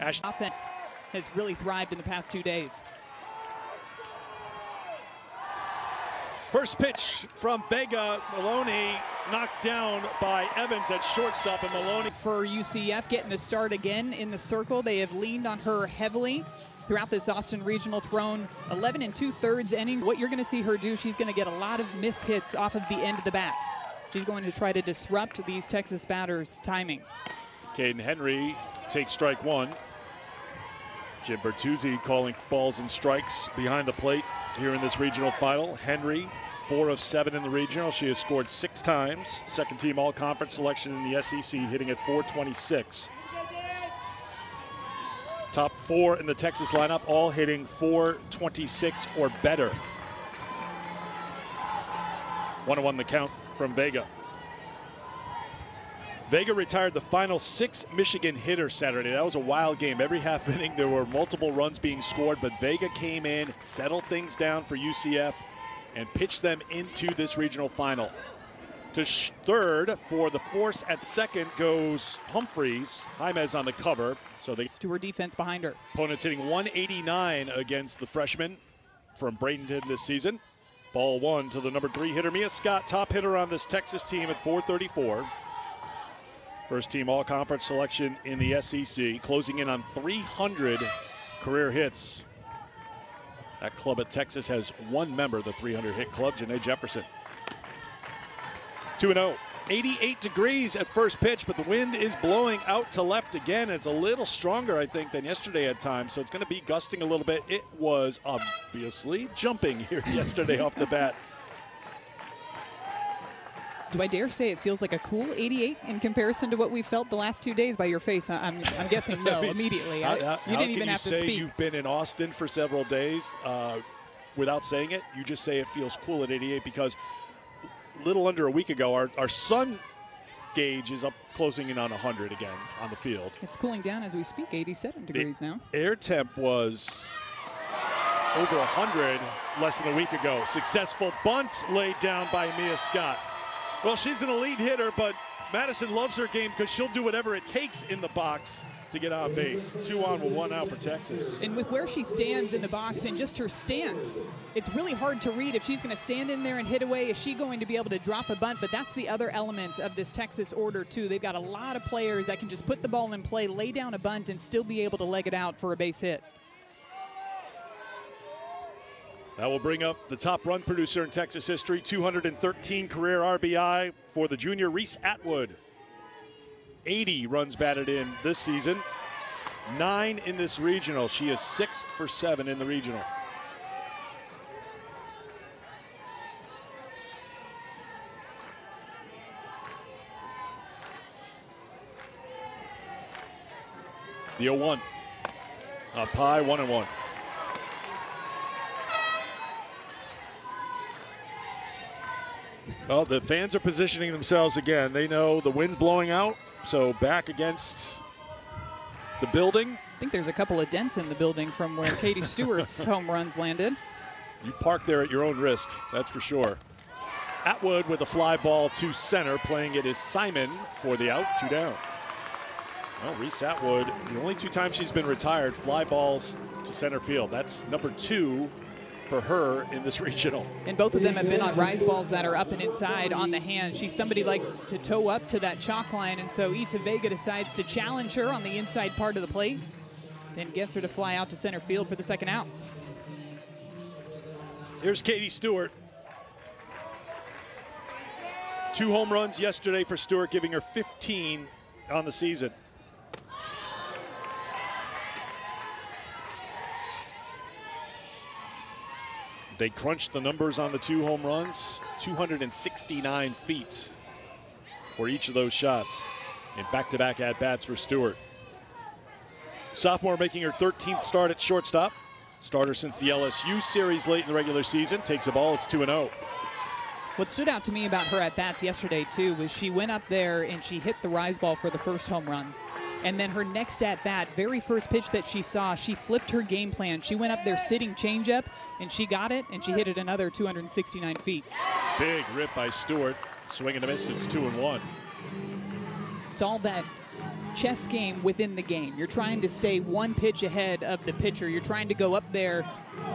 Offense has really thrived in the past 2 days. First pitch from Vega. Maloney knocked down by Evans at shortstop, and Maloney. For UCF getting the start again in the circle, they have leaned on her heavily throughout this Austin Regional, thrown 11 2/3 innings. What you're going to see her do, she's going to get a lot of miss hits off of the end of the bat. She's going to try to disrupt these Texas batters' timing. Caden Henry takes strike one. Jim Bertuzzi calling balls and strikes behind the plate here in this regional final. Henry, 4 of 7 in the regional. She has scored 6 times. Second team all-conference selection in the SEC, hitting at .426. Top 4 in the Texas lineup, all hitting .426 or better. 1-1 the count from Vega. Vega retired the final 6 Michigan hitters Saturday. That was a wild game. Every half inning there were multiple runs being scored, but Vega came in, settled things down for UCF, and pitched them into this regional final. To third for the force at second goes Humphreys. Jaimez on the cover. So they to her defense behind her. Opponents hitting 189 against the freshman from Bradenton this season. Ball 1 to the number 3 hitter, Mia Scott, top hitter on this Texas team at .434. First team all-conference selection in the SEC, closing in on 300 career hits. That club at Texas has one member, the 300-hit club, Janae Jefferson. 2-0. 88 degrees at first pitch, but the wind is blowing out to left again. It's a little stronger, I think, than yesterday at times, so it's going to be gusting a little bit. It was obviously jumping here yesterday off the bat. Do I dare say it feels like a cool 88 in comparison to what we felt the last 2 days by your face? I'm guessing no, immediately. You didn't even have to speak. How can you say you've been in Austin for several days without saying it? You just say it feels cool at 88 because a little under a week ago, our sun gauge is up closing in on 100 again on the field. It's cooling down as we speak, 87 degrees now. Air temp was over 100 less than a week ago. Successful bunts laid down by Mia Scott. Well, she's an elite hitter, but Madison loves her game because she'll do whatever it takes in the box to get on base. 2 on with 1 out for Texas. And with where she stands in the box and just her stance, it's really hard to read if she's going to stand in there and hit away. Is she going to be able to drop a bunt? But that's the other element of this Texas order, too. They've got a lot of players that can just put the ball in play, lay down a bunt, and still be able to leg it out for a base hit. That will bring up the top run producer in Texas history, 213 career RBI for the junior Reese Atwood. 80 runs batted in this season, 9 in this regional. She is 6 for 7 in the regional. The 0-1. Up high, 1-1. Well, the fans are positioning themselves again. They know the wind's blowing out, so back against the building. I think there's a couple of dents in the building from where Katie Stewart's home runs landed. You park there at your own risk, that's for sure. Atwood with a fly ball to center, playing it is Simon for the out, 2 down. Well, Reese Atwood, the only 2 times she's been retired, fly balls to center field. That's number 2 for her in this regional. And both of them have been on rise balls that are up and inside on the hand. She's somebody likes to toe up to that chalk line, and so Isa Vega decides to challenge her on the inside part of the plate, then gets her to fly out to center field for the second out. Here's Katie Stewart. 2 home runs yesterday for Stewart, giving her 15 on the season. They crunched the numbers on the 2 home runs, 269 feet for each of those shots in back-to-back at-bats for Stewart. Sophomore making her 13th start at shortstop. Starter since the LSU series late in the regular season. Takes a ball, it's 2-0. What stood out to me about her at-bats yesterday, too, was she went up there and she hit the rise ball for the first home run. And then her next at-bat, very first pitch that she saw, she flipped her game plan. She went up there sitting changeup, and she got it, and she hit it another 269 feet. Big rip by Stewart. Swing and a miss, it's 2-1. It's all that chess game within the game. You're trying to stay one pitch ahead of the pitcher. You're trying to go up there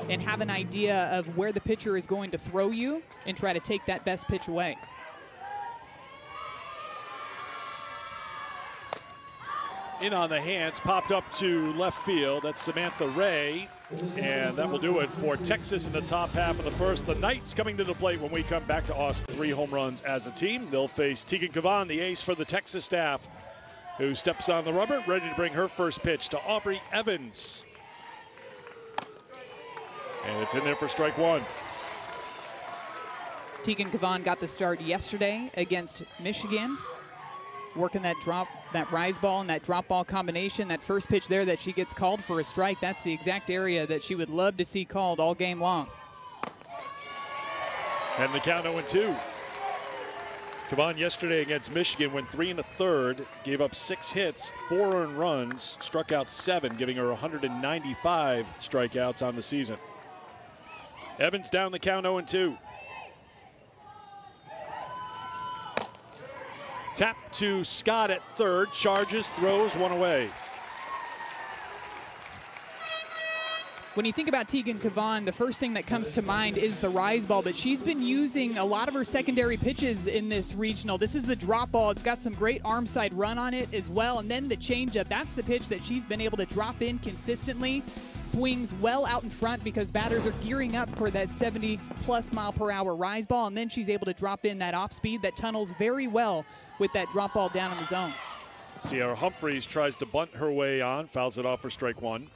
and have an idea of where the pitcher is going to throw you and try to take that best pitch away. In on the hands, popped up to left field. That's Samantha Ray. And that will do it for Texas in the top half of the first. The Knights coming to the plate when we come back to Austin. 3 home runs as a team. They'll face Tegan Cavan, the ace for the Texas staff, who steps on the rubber, ready to bring her first pitch to Aubrey Evans. And it's in there for strike 1. Tegan Cavan got the start yesterday against Michigan, working that rise ball and that drop ball combination. That first pitch there that she gets called for a strike, that's the exact area that she would love to see called all game long. And the count 0-2. Cavan yesterday against Michigan went 3 1/3, gave up 6 hits, 4 earned runs, struck out 7, giving her 195 strikeouts on the season. Evans down the count 0-2. Tap to Scott at third, charges, throws, 1 away. When you think about Tegan Cavan, the first thing that comes to mind is the rise ball, but she's been using a lot of her secondary pitches in this regional. This is the drop ball. It's got some great arm side run on it as well, and then the changeup. That's the pitch that she's been able to drop in consistently. Swings well out in front because batters are gearing up for that 70+ mile/hour rise ball, and then she's able to drop in that off speed that tunnels very well with that drop ball down in the zone. Sierra Humphreys tries to bunt her way on, fouls it off for strike 1.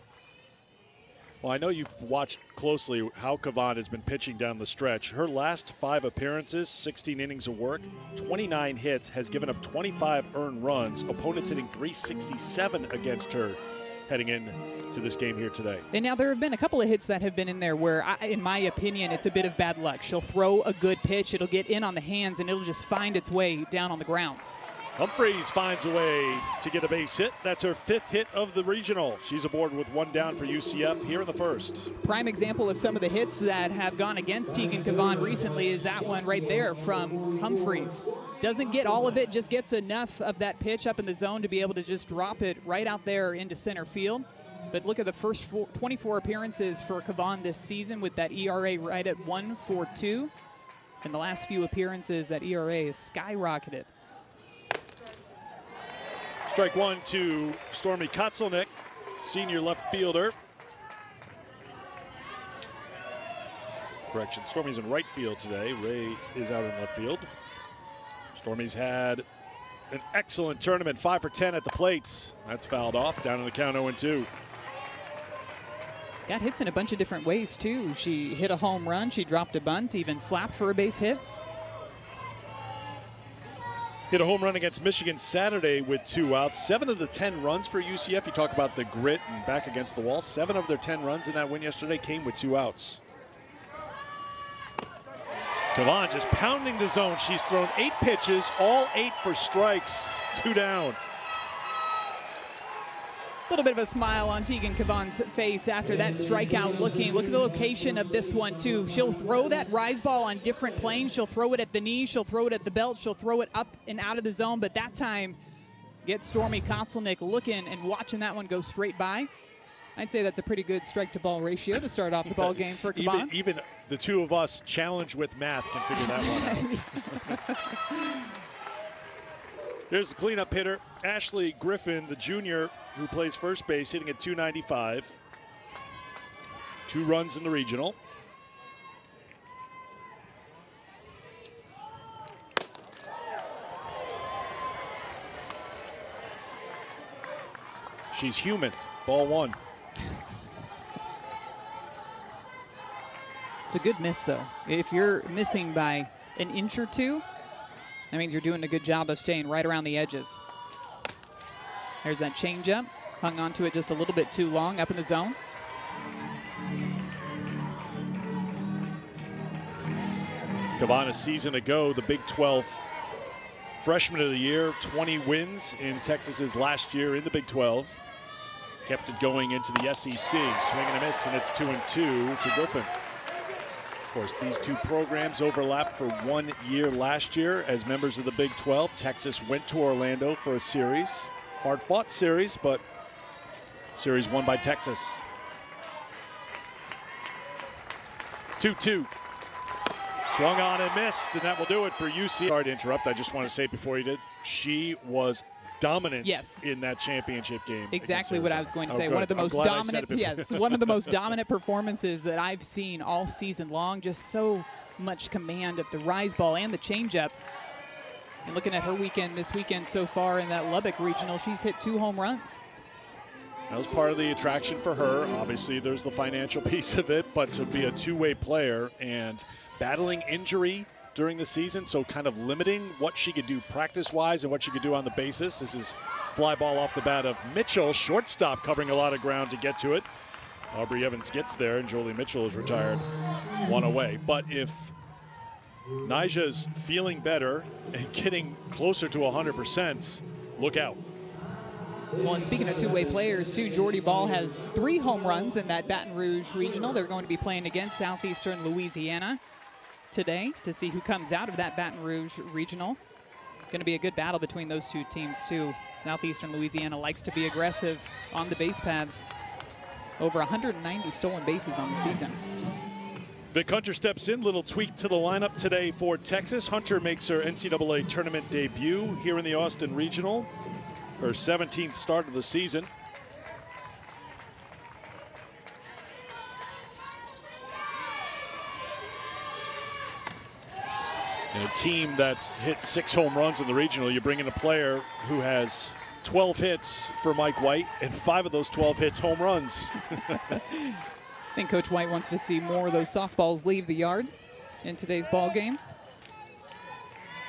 Well, I know you've watched closely how Cavan has been pitching down the stretch. Her last 5 appearances, 16 innings of work, 29 hits, has given up 25 earned runs. Opponents hitting .367 against her heading in to this game here today. And now there have been a couple of hits that have been in there where, in my opinion, it's a bit of bad luck. She'll throw a good pitch, it'll get in on the hands, and it'll just find its way down on the ground. Humphreys finds a way to get a base hit. That's her 5th hit of the regional. She's aboard with 1 down for UCF here in the first. Prime example of some of the hits that have gone against Tegan Cavan recently is that one right there from Humphreys. Doesn't get all of it, just gets enough of that pitch up in the zone to be able to just drop it right out there into center field. But look at the first 24 appearances for Cavan this season with that ERA right at 1.42. In the last few appearances, that ERA has skyrocketed. Strike 1 to Stormy Kotzelnick, senior left fielder. Correction, Stormy's in right field today. Ray is out in left field. Stormy's had an excellent tournament, 5 for 10 at the plates. That's fouled off, down in the count 0-2. Got hits in a bunch of different ways, too. She hit a home run, she dropped a bunt, even slapped for a base hit. Hit a home run against Michigan Saturday with 2 outs. 7 of the 10 runs for UCF. You talk about the grit and back against the wall. 7 of their 10 runs in that win yesterday came with 2 outs. Cavan just pounding the zone. She's thrown 8 pitches, all 8 for strikes, 2 down. A little bit of a smile on Tegan Cavan's face after that strikeout. Look at the location of this one, too. She'll throw that rise ball on different planes. She'll throw it at the knee. She'll throw it at the belt. She'll throw it up and out of the zone. But that time, get Stormy Kotzelnick looking and watching that one go straight by. I'd say that's a pretty good strike-to-ball ratio to start off the ball game for Cavan. Even the two of us challenged with math can figure that one out. Here's the cleanup hitter, Ashley Griffin, the junior who plays first base, hitting at .295. 2 runs in the regional. She's human. Ball 1. It's a good miss, though. If you're missing by an inch or 2, that means you're doing a good job of staying right around the edges. There's that changeup. Hung on to it just a little bit too long up in the zone. Cavan a season ago, the Big 12 Freshman of the Year, 20 wins in Texas's last year in the Big 12. Kept it going into the SEC. Swing and a miss, and it's 2-2 to Griffin. Of course, these two programs overlapped for 1 year last year as members of the Big 12. Texas went to Orlando for a series. Hard-fought series, but series won by Texas. 2-2. Swung on and missed, and that will do it for UCF. Sorry to interrupt. I just want to say before you did, she was dominant in that championship game. Exactly what I was going to say. One of the most dominant, one of the most dominant performances that I've seen all season long. Just so much command of the rise ball and the changeup. And looking at her this weekend so far in that Lubbock regional, she's hit 2 home runs. That was part of the attraction for her. Obviously, there's the financial piece of it, but to be a two-way player and battling injury during the season, so kind of limiting what she could do practice-wise and what she could do on the basis. This is fly ball off the bat of Mitchell, shortstop, covering a lot of ground to get to it. Aubrey Evans gets there, and Jolie Mitchell is retired 1 away. But if Nija's feeling better and getting closer to 100%, look out. Well, and speaking of two-way players, too, Jordy Ball has 3 home runs in that Baton Rouge regional. They're going to be playing against Southeastern Louisiana today to see who comes out of that Baton Rouge regional. Going to be a good battle between those 2 teams, too. Southeastern Louisiana likes to be aggressive on the base paths. Over 190 stolen bases on the season. Vic Hunter steps in. Little tweak to the lineup today for Texas. Hunter makes her NCAA tournament debut here in the Austin Regional. Her 17th start of the season. And a team that's hit 6 home runs in the regional, you bring in a player who has 12 hits for Mike White, and 5 of those 12 hits home runs. I think Coach White wants to see more of those softballs leave the yard in today's ball game.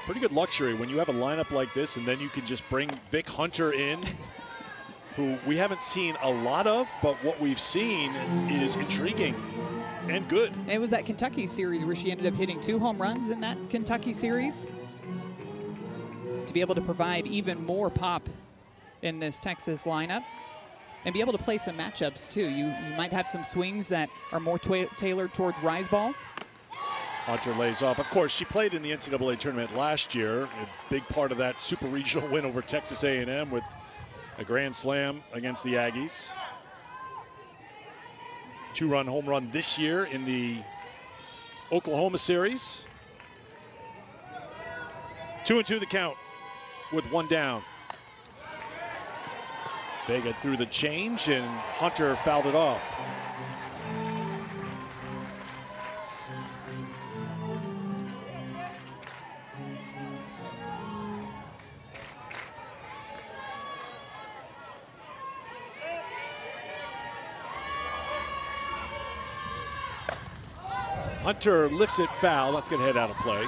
Pretty good luxury when you have a lineup like this, and then you can just bring Vic Hunter in, who we haven't seen a lot of, but what we've seen is intriguing and good. It was that Kentucky series where she ended up hitting 2 home runs in that Kentucky series. To be able to provide even more pop in this Texas lineup and be able to play some matchups too. You might have some swings that are more tailored towards rise balls. Hunter lays off. Of course, she played in the NCAA tournament last year. A big part of that super regional win over Texas A&M with a grand slam against the Aggies. 2-run home run this year in the Oklahoma series. 2-2 the count with 1 down. Vega threw the change, and Hunter fouled it off. Hunter lifts it foul. That's going to head out of play.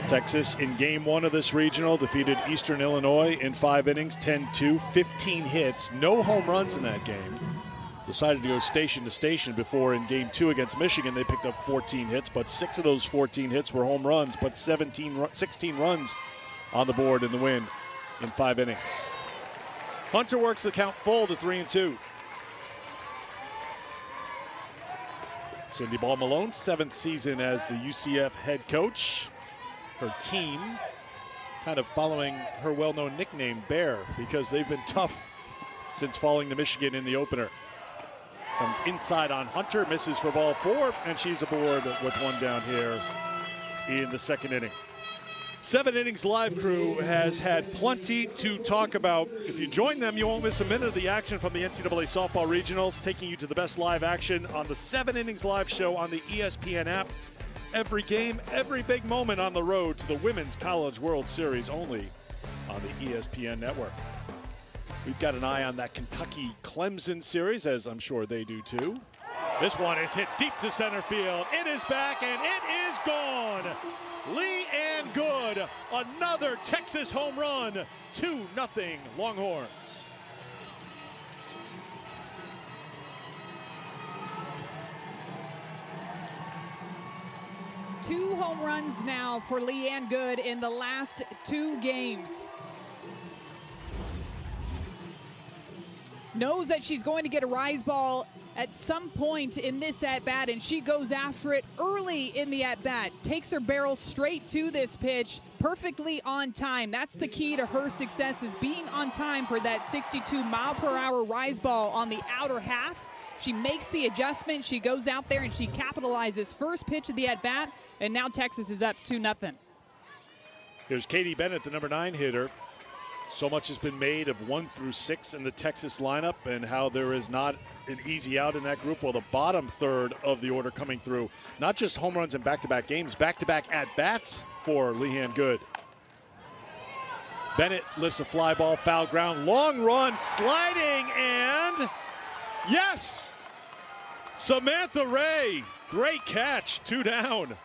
Texas in game 1 of this regional defeated Eastern Illinois in 5 innings, 10-2, 15 hits, no home runs in that game. Decided to go station to station before in game 2 against Michigan. They picked up 14 hits, but 6 of those 14 hits were home runs, but 16 runs on the board in the win in 5 innings. Hunter works the count full to 3-2. Cindy Ball Malone, 7th season as the UCF head coach. Her team kind of following her well-known nickname, Bear, because they've been tough since falling to Michigan in the opener. Comes inside on Hunter, misses for ball 4, and she's aboard with 1 down here in the 2nd inning. 7 Innings Live crew has had plenty to talk about. If you join them, you won't miss a minute of the action from the NCAA Softball Regionals, taking you to the best live action on the 7 Innings Live show on the ESPN app. Every game, every big moment on the road to the Women's College World Series, only on the ESPN network. We've got an eye on that Kentucky-Clemson series, as I'm sure they do too. This one is hit deep to center field. It is back, and it is gone. Lee Ann Good, another Texas home run, 2-0 Longhorns. Two home runs now for Lee Ann Good in the last 2 games. Knows that she's going to get a rise ball at some point in this at-bat, and she goes after it early in the at-bat, takes her barrel straight to this pitch, perfectly on time. That's the key to her success, is being on time for that 62-mile-per-hour rise ball on the outer half. She makes the adjustment, she goes out there and she capitalizes. First pitch of the at-bat, and now Texas is up 2-0. Here's Katie Bennett, the number 9 hitter. So much has been made of 1 through 6 in the Texas lineup and how there is not an easy out in that group. Well, the bottom third of the order coming through. Not just home runs in back-to-back games, back-to-back at-bats for Leanne Good. Bennett lifts a fly ball, foul ground, long run, sliding, and yes! Samantha Ray, great catch, 2 down.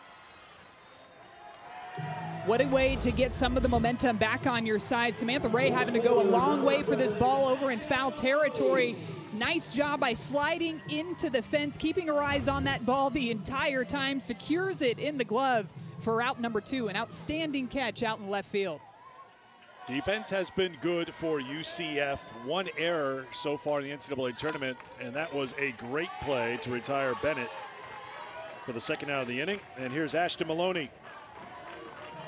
What a way to get some of the momentum back on your side. Samantha Ray having to go a long way for this ball over in foul territory. Nice job by sliding into the fence, keeping her eyes on that ball the entire time, secures it in the glove for out number 2. An outstanding catch out in left field. Defense has been good for UCF. 1 error so far in the NCAA tournament, and that was a great play to retire Bennett for the second out of the inning. And here's Ashton Maloney.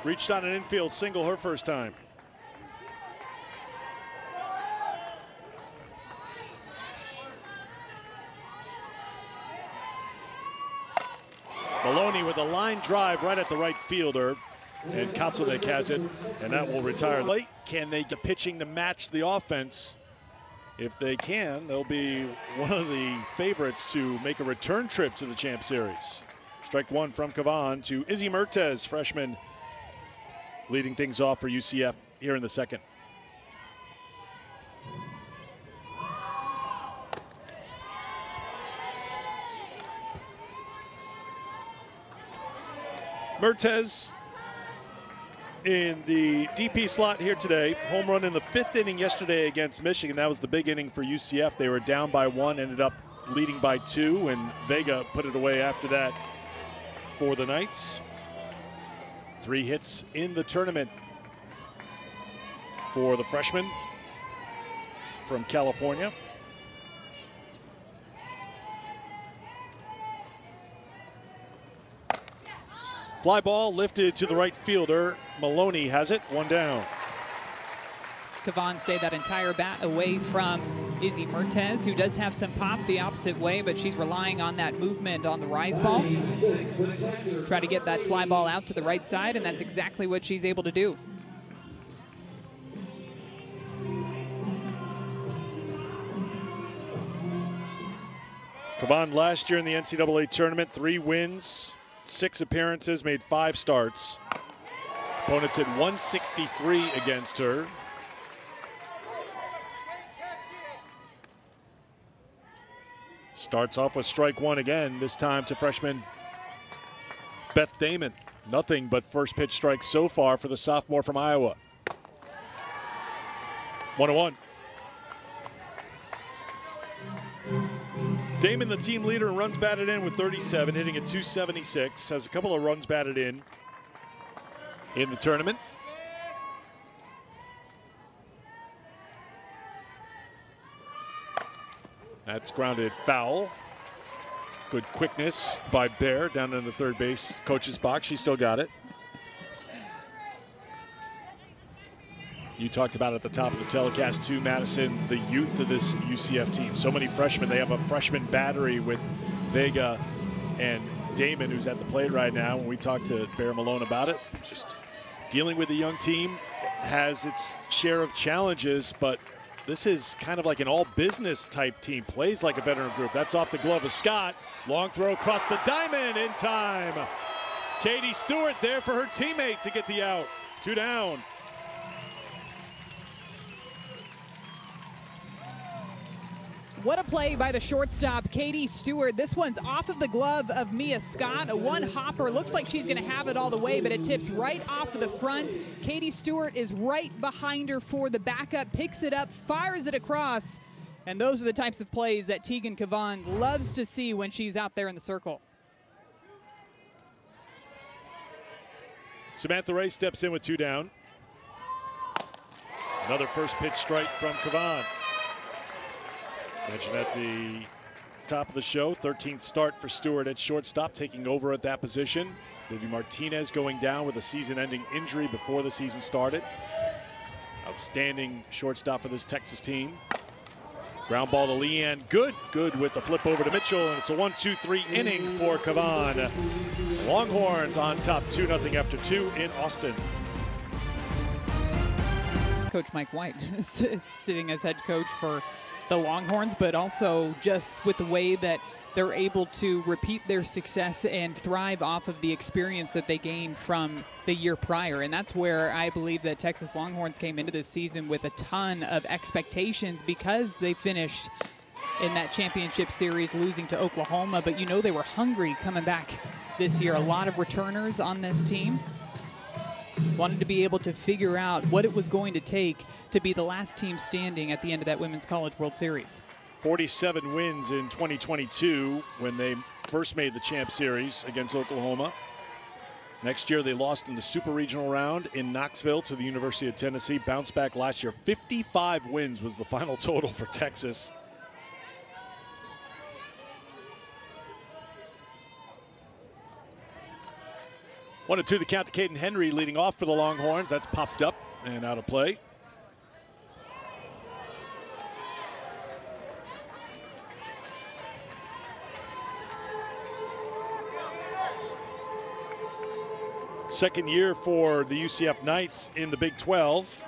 Reached on an infield single her first time. Maloney with a line drive right at the right fielder, and Kotzelnick has it, and that will retire late. Can they get pitching to match the offense? If they can, they'll be one of the favorites to make a return trip to the Champ Series. Strike 1 from Cavan to Izzy Mertes, freshman, leading things off for UCF here in the second. Mertes in the DP slot here today. Home run in the 5th inning yesterday against Michigan. That was the big inning for UCF. They were down by 1, ended up leading by 2, and Vega put it away after that for the Knights. 3 hits in the tournament for the freshman from California. Fly ball lifted to the right fielder. Maloney has it, 1 down. Cavan stayed that entire bat away from Izzy Mertes, who does have some pop the opposite way, but she's relying on that movement on the rise ball. Try to get that fly ball out to the right side, and that's exactly what she's able to do. Cavan last year in the NCAA tournament, 3 wins, 6 appearances, made 5 starts. Opponents hit 163 against her. Starts off with strike 1 again, this time to freshman Beth Damon. Nothing but first pitch strikes so far for the sophomore from Iowa. 1-1. Damon, the team leader in runs batted in with 37, hitting at .276. Has a couple of runs batted in the tournament. That's grounded foul. Good quickness by Bear down in the third base coach's box. She still got it. You talked about at the top of the telecast too, Madison, the youth of this UCF team. So many freshmen. They have a freshman battery with Vega and Damon, who's at the plate right now. When we talked to Bear Malone about it, just dealing with a young team has its share of challenges, but this is kind of like an all-business type team. Plays like a veteran group. That's off the glove of Scott. Long throw across the diamond in time. Katie Stewart there for her teammate to get the out. 2 down. What a play by the shortstop, Katie Stewart. This one's off of the glove of Mia Scott. A 1-hopper. Looks like she's going to have it all the way, but it tips right off of the front. Katie Stewart is right behind her for the backup, picks it up, fires it across. And those are the types of plays that Tegan Cavan loves to see when she's out there in the circle. Samantha Ray steps in with 2 down. Another first pitch strike from Cavan. Mentioned at the top of the show. 13th start for Stewart at shortstop, taking over at that position. Vivi Martinez going down with a season-ending injury before the season started. Outstanding shortstop for this Texas team. Ground ball to Leanne. Good with the flip over to Mitchell, and it's a 1-2-3 inning for Cavan. Longhorns on top 2-0 after 2 in Austin. Coach Mike White sitting as head coach for the Longhorns, but also just with the way that they're able to repeat their success and thrive off of the experience that they gained from the year prior. And that's where I believe that Texas Longhorns came into this season with a ton of expectations, because they finished in that championship series losing to Oklahoma, but you know they were hungry coming back this year. A lot of returners on this team. Wanted to be able to figure out what it was going to take to be the last team standing at the end of that Women's College World Series. 47 wins in 2022 when they first made the Champ Series against Oklahoma. Next year they lost in the Super Regional round in Knoxville to the University of Tennessee. Bounced back last year. 55 wins was the final total for Texas. One and two, the count to Caden Henry leading off for the Longhorns. That's popped up and out of play. Second year for the UCF Knights in the Big 12.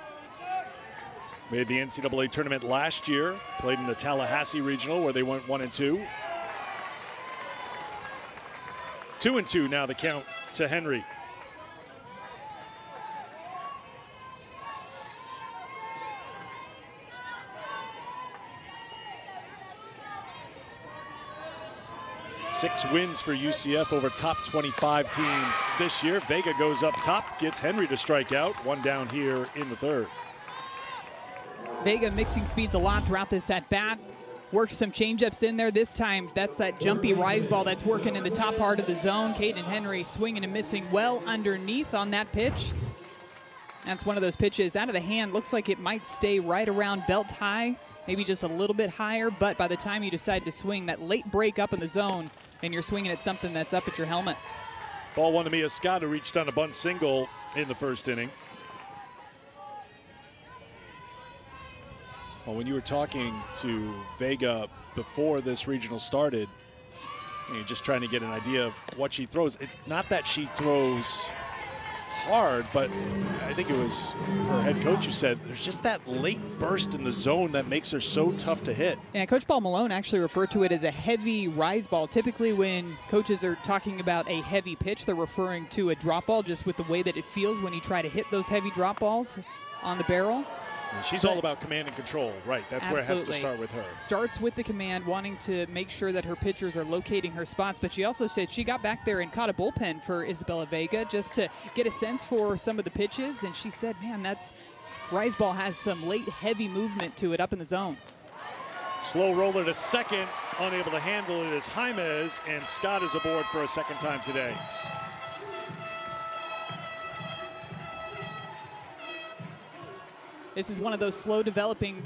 Made the NCAA tournament last year. Played in the Tallahassee Regional where they went 1-2. 2-2 now the count to Henry. Six wins for UCF over top 25 teams this year. Vega goes up top, gets Henry to strike out. One down here in the third. Vega mixing speeds a lot throughout this at-bat. Works some changeups in there. This time, that's that jumpy rise ball that's working in the top part of the zone. Caden Henry swinging and missing well underneath on that pitch. That's one of those pitches out of the hand. Looks like it might stay right around belt high, maybe just a little bit higher, but by the time you decide to swing, that late break up in the zone, and you're swinging at something that's up at your helmet. Ball one to Mia Scott, who reached on a bunt single in the first inning. Well, when you were talking to Vega before this regional started, you're just trying to get an idea of what she throws. It's not that she throws hard, but I think it was her head coach who said there's just that late burst in the zone that makes her so tough to hit. Yeah, Coach Paul Malone actually referred to it as a heavy rise ball. Typically when coaches are talking about a heavy pitch, they're referring to a drop ball, just with the way that it feels when you try to hit those heavy drop balls on the barrel. And she's all about command and control, right? That's Absolutely. Where it has to start with her. Starts with the command, wanting to make sure that her pitchers are locating her spots, but she also said she got back there and caught a bullpen for Isabella Vega just to get a sense for some of the pitches, and she said, man, that's rise ball has some late heavy movement to it up in the zone. Slow roller to second, unable to handle it is Jaimez, and Scott is aboard for a second time today. This is one of those slow developing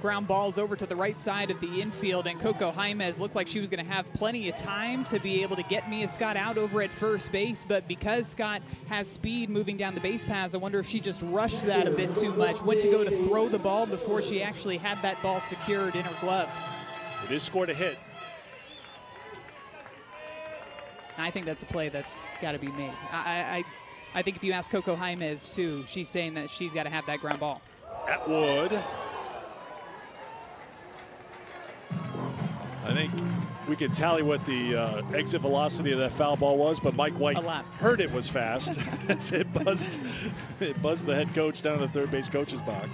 ground balls over to the right side of the infield, and Coco Jaimez looked like she was going to have plenty of time to be able to get Mia Scott out over at first base, but because Scott has speed moving down the base paths, I wonder if she just rushed that a bit too much, went to go to throw the ball before she actually had that ball secured in her glove. It is scored a hit. I think that's a play that's got to be made. I think if you ask Coco Jaimez too, she's saying that she's got to have that ground ball. Atwood. I think we could tally what the exit velocity of that foul ball was, but Mike White heard it was fast as it buzzed the head coach down in the third base coach's box.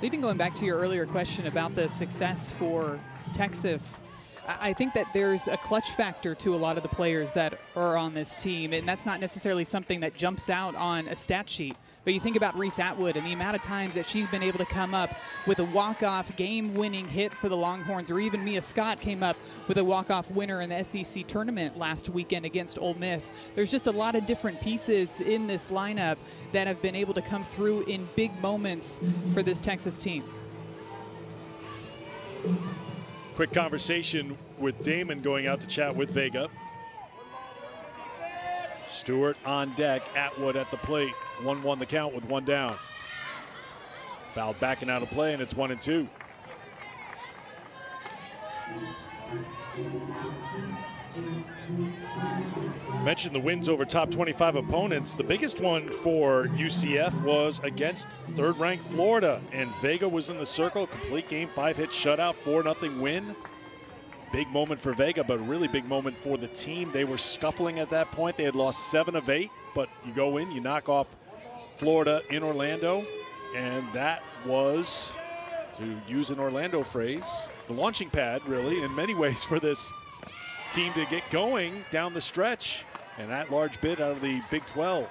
Even going back to your earlier question about the success for Texas, I think that there's a clutch factor to a lot of the players that are on this team, and that's not necessarily something that jumps out on a stat sheet. But you think about Reese Atwood and the amount of times that she's been able to come up with a walk-off game-winning hit for the Longhorns, or even Mia Scott came up with a walk-off winner in the SEC tournament last weekend against Ole Miss. There's just a lot of different pieces in this lineup that have been able to come through in big moments for this Texas team. Quick conversation with Damon going out to chat with Vega. Stewart on deck, Atwood at the plate. 1-1 the count with one down. Foul backing out of play, and it's 1-2. Mentioned the wins over top 25 opponents. The biggest one for UCF was against third-ranked Florida, and Vega was in the circle. Complete game, 5-hit shutout, 4-0 win. Big moment for Vega, but really big moment for the team. They were scuffling at that point. They had lost 7 of 8, but you go in, you knock off Florida in Orlando, and that was, to use an Orlando phrase, the launching pad, really, in many ways for this team to get going down the stretch, and that large bid out of the Big 12.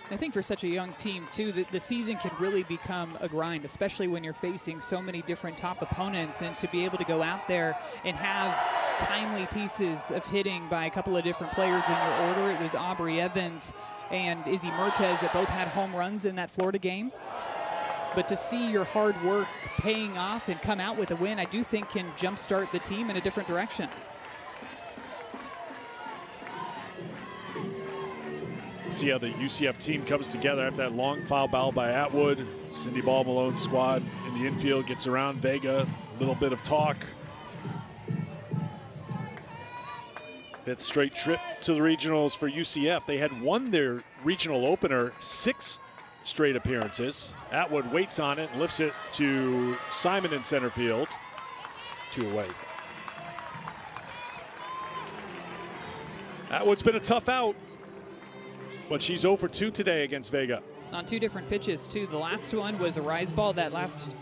I think for such a young team, too, that the season can really become a grind, especially when you're facing so many different top opponents, and to be able to go out there and have timely pieces of hitting by a couple of different players in your order. It was Aubrey Evans and Izzy Mertez that both had home runs in that Florida game. But to see your hard work paying off and come out with a win, I do think can jumpstart the team in a different direction. See how the UCF team comes together after that long foul ball by Atwood. Cindy Ball Malone's squad in the infield gets around Vega. A little bit of talk. 5th straight trip to the regionals for UCF. They had won their regional opener 6 straight appearances. Atwood waits on it and lifts it to Simon in center field. 2 away. Atwood's been a tough out, but she's 0 for 2 today against Vega. On 2 different pitches, too. The last one was a rise ball. That last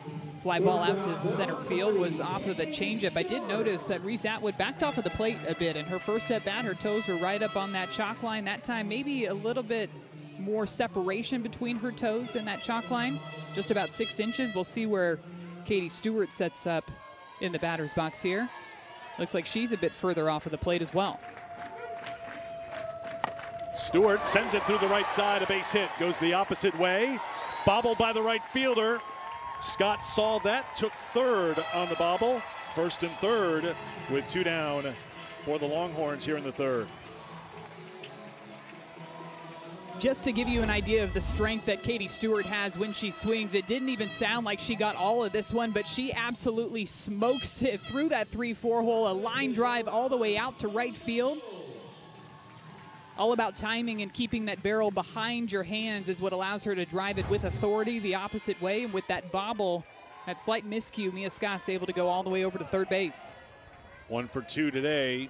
fly ball out to center field was off of the changeup. I did notice that Reese Atwood backed off of the plate a bit, and her first at bat, her toes were right up on that chalk line. That time, maybe a little bit more separation between her toes and that chalk line, just about 6 inches. We'll see where Katie Stewart sets up in the batter's box here. Looks like she's a bit further off of the plate as well. Stewart sends it through the right side, a base hit, goes the opposite way, bobbled by the right fielder. Scott saw that, took third on the bobble. First and third with 2 down for the Longhorns here in the third. Just to give you an idea of the strength that Katie Stewart has when she swings, it didn't even sound like she got all of this one, but she absolutely smokes it through that 3-4 hole, a line drive all the way out to right field. All about timing and keeping that barrel behind your hands is what allows her to drive it with authority the opposite way. And with that bobble, that slight miscue, Mia Scott's able to go all the way over to third base. 1 for 2 today,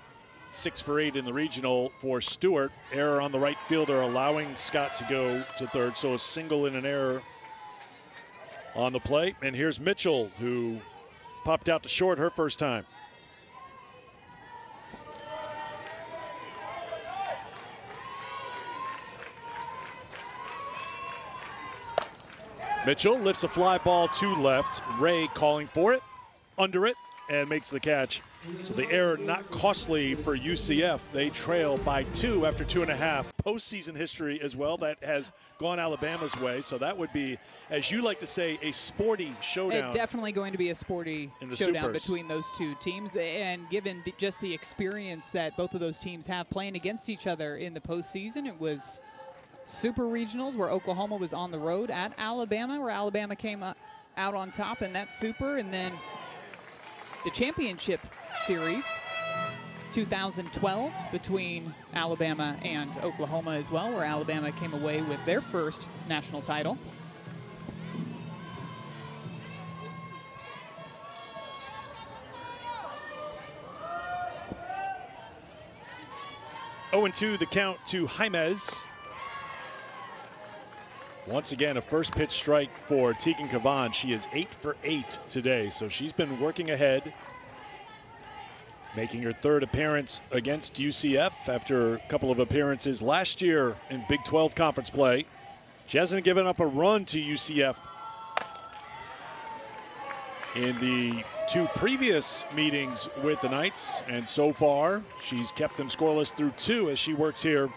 6 for 8 in the regional for Stewart. Error on the right fielder allowing Scott to go to third, so a single and an error on the plate. And here's Mitchell, who popped out to short her first time. Mitchell lifts a fly ball to left. Ray calling for it, under it, and makes the catch. So the error not costly for UCF. They trail by 2 after 2.5. Postseason history as well that has gone Alabama's way. So that would be, as you like to say, a sporty showdown. It's definitely going to be a sporty showdown between those 2 teams. And given just the experience that both of those teams have playing against each other in the postseason, it was Super Regionals where Oklahoma was on the road at Alabama, where Alabama came out on top in that Super, and then the championship series 2012 between Alabama and Oklahoma as well, where Alabama came away with their first national title. Oh, and 2 the count to Jaimez. Once again, a first pitch strike for Tegan Cavan. She is 8 for 8 today, so she's been working ahead, making her 3rd appearance against UCF after a couple of appearances last year in Big 12 conference play. She hasn't given up a run to UCF in the 2 previous meetings with the Knights, and so far she's kept them scoreless through 2 as she works here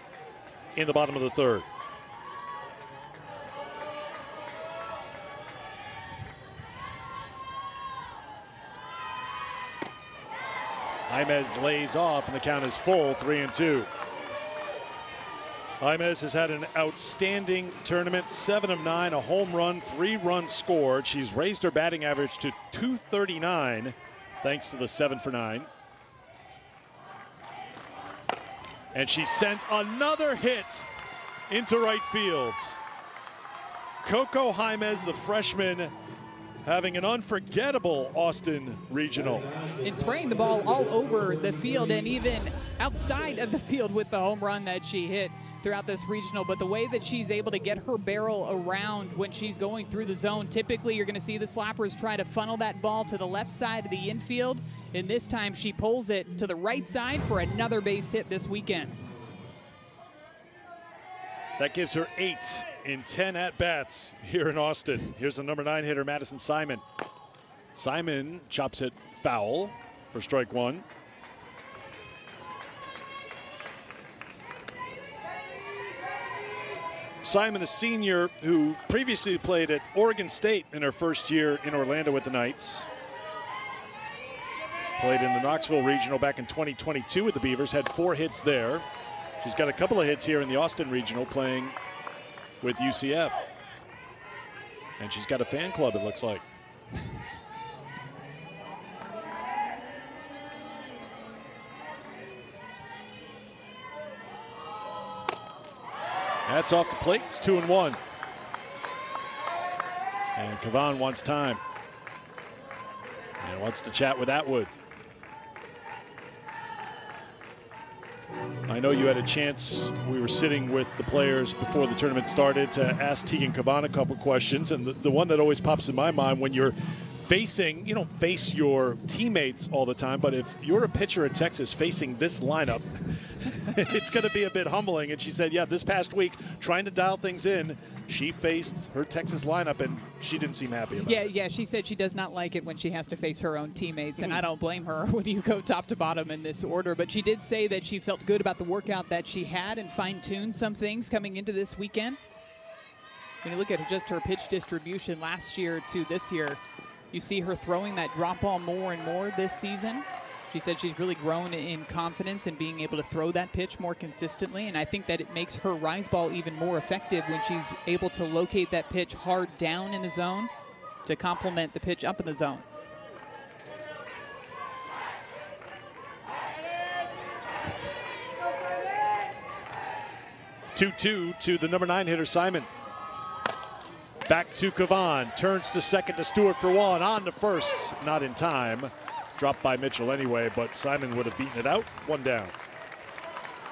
in the bottom of the 3rd. Jaimez lays off, and the count is full, 3-2. Jaimez has had an outstanding tournament, 7 of 9, a home run, 3 runs scored. She's raised her batting average to .239 thanks to the 7 for 9. And she sends another hit into right field. Coco Jaimez, the freshman, having an unforgettable Austin Regional. And spraying the ball all over the field and even outside of the field with the home run that she hit throughout this regional. But the way that she's able to get her barrel around when she's going through the zone, typically you're going to see the slappers try to funnel that ball to the left side of the infield. And this time she pulls it to the right side for another base hit this weekend. That gives her 8 in 10 at-bats here in Austin. Here's the number 9 hitter, Madison Simon. Simon chops it foul for strike 1. Simon, a senior who previously played at Oregon State in her first year in Orlando with the Knights. Played in the Knoxville Regional back in 2022 with the Beavers, had 4 hits there. She's got a couple of hits here in the Austin Regional playing with UCF. And she's got a fan club, it looks like. That's off the plate. It's 2-1. And Kavan wants time. And wants to chat with Atwood. I know you had a chance. We were sitting with the players before the tournament started to ask Tegan Kavan a couple questions. And the one that always pops in my mind when you're facing, you don't face your teammates all the time, but if you're a pitcher at Texas facing this lineup, it's going to be a bit humbling. And she said, yeah, this past week, trying to dial things in, she faced her Texas lineup, and she didn't seem happy about it. Yeah, she said she does not like it when she has to face her own teammates, and I don't blame her when you go top to bottom in this order. But she did say that she felt good about the workout that she had and fine-tuned some things coming into this weekend. When you look at just her pitch distribution last year to this year, you see her throwing that drop ball more and more this season. She said she's really grown in confidence and being able to throw that pitch more consistently, and I think that it makes her rise ball even more effective when she's able to locate that pitch hard down in the zone to complement the pitch up in the zone. Two to the number 9 hitter, Simon. Back to Kavan, turns to second to Stewart for 1, on to first, not in time. Dropped by Mitchell anyway, but Simon would have beaten it out. 1 down.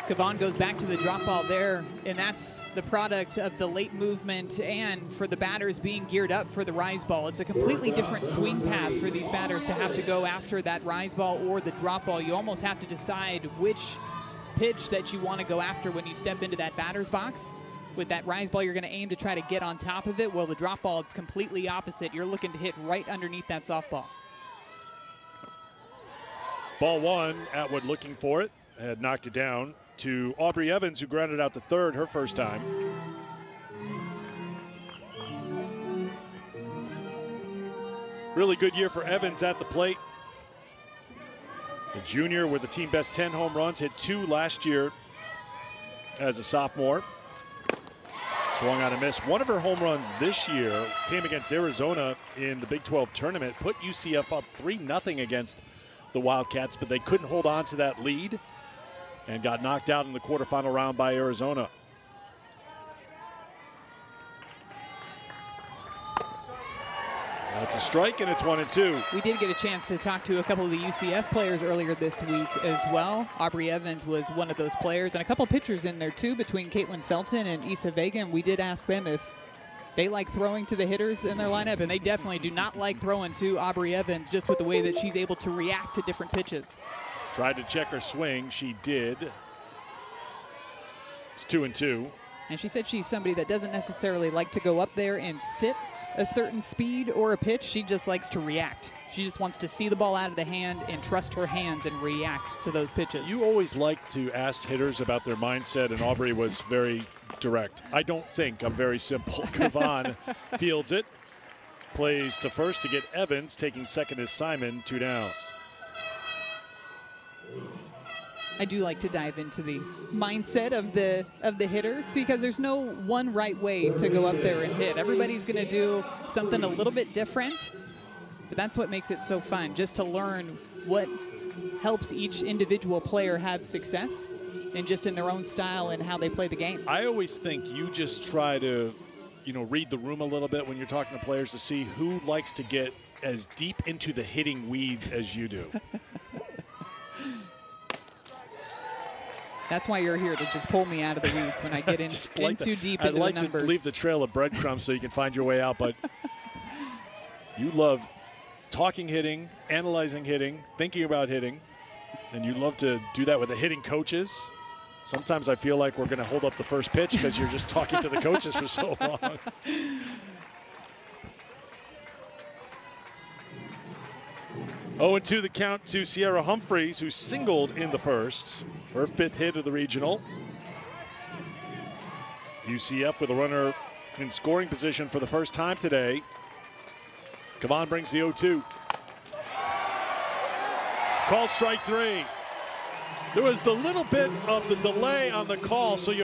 Kavan goes back to the drop ball there, and that's the product of the late movement and for the batters being geared up for the rise ball. It's a completely different swing path for these batters to have to go after that rise ball or the drop ball. You almost have to decide which pitch that you want to go after when you step into that batter's box. With that rise ball, you're going to aim to try to get on top of it. Well, the drop ball, it's completely opposite. You're looking to hit right underneath that softball. Ball 1, Atwood looking for it, had knocked it down to Aubrey Evans, who grounded out to third her first time. Really good year for Evans at the plate. The junior with the team best 10 home runs, hit 2 last year as a sophomore. Swung on a miss. One of her home runs this year came against Arizona in the Big 12 tournament, put UCF up 3-0 against the Wildcats, but they couldn't hold on to that lead and got knocked out in the quarterfinal round by Arizona. That's a strike, and it's 1-2. We did get a chance to talk to a couple of the UCF players earlier this week as well. Aubrey Evans was one of those players, and a couple pitchers in there too between Caitlin Felton and Issa Vega. And we did ask them if they like throwing to the hitters in their lineup, and they definitely do not like throwing to Aubrey Evans, just with the way that she's able to react to different pitches. Tried to check her swing. She did. It's 2-2. And she said she's somebody that doesn't necessarily like to go up there and sit a certain speed or a pitch. She just likes to react. She just wants to see the ball out of the hand and trust her hands and react to those pitches. You always like to ask hitters about their mindset, and Aubrey was very direct. I don't think. I'm very simple. Kavan fields it. Plays to first to get Evans. Taking second is Simon. 2 down. I do like to dive into the mindset of the hitters, because there's no one right way to go up there and hit. Everybody's going to do something a little bit different, but that's what makes it so fun, just to learn what helps each individual player have success and just in their own style and how they play the game. I always think you just try to, read the room a little bit when you're talking to players to see who likes to get as deep into the hitting weeds as you do. That's why you're here, to just pull me out of the weeds when I get in too deep into the numbers. I'd like to leave the trail of breadcrumbs so you can find your way out, but you love talking hitting, analyzing hitting, thinking about hitting, and you love to do that with the hitting coaches. Sometimes I feel like we're going to hold up the first pitch because you're just talking to the coaches for so long. Oh, and 2 the count to Sierra Humphreys, who singled in the first. Her 5th hit of the regional. UCF with a runner in scoring position for the first time today. Kavan brings the 0-2. Called strike 3. There was the little bit of the delay on the call, so you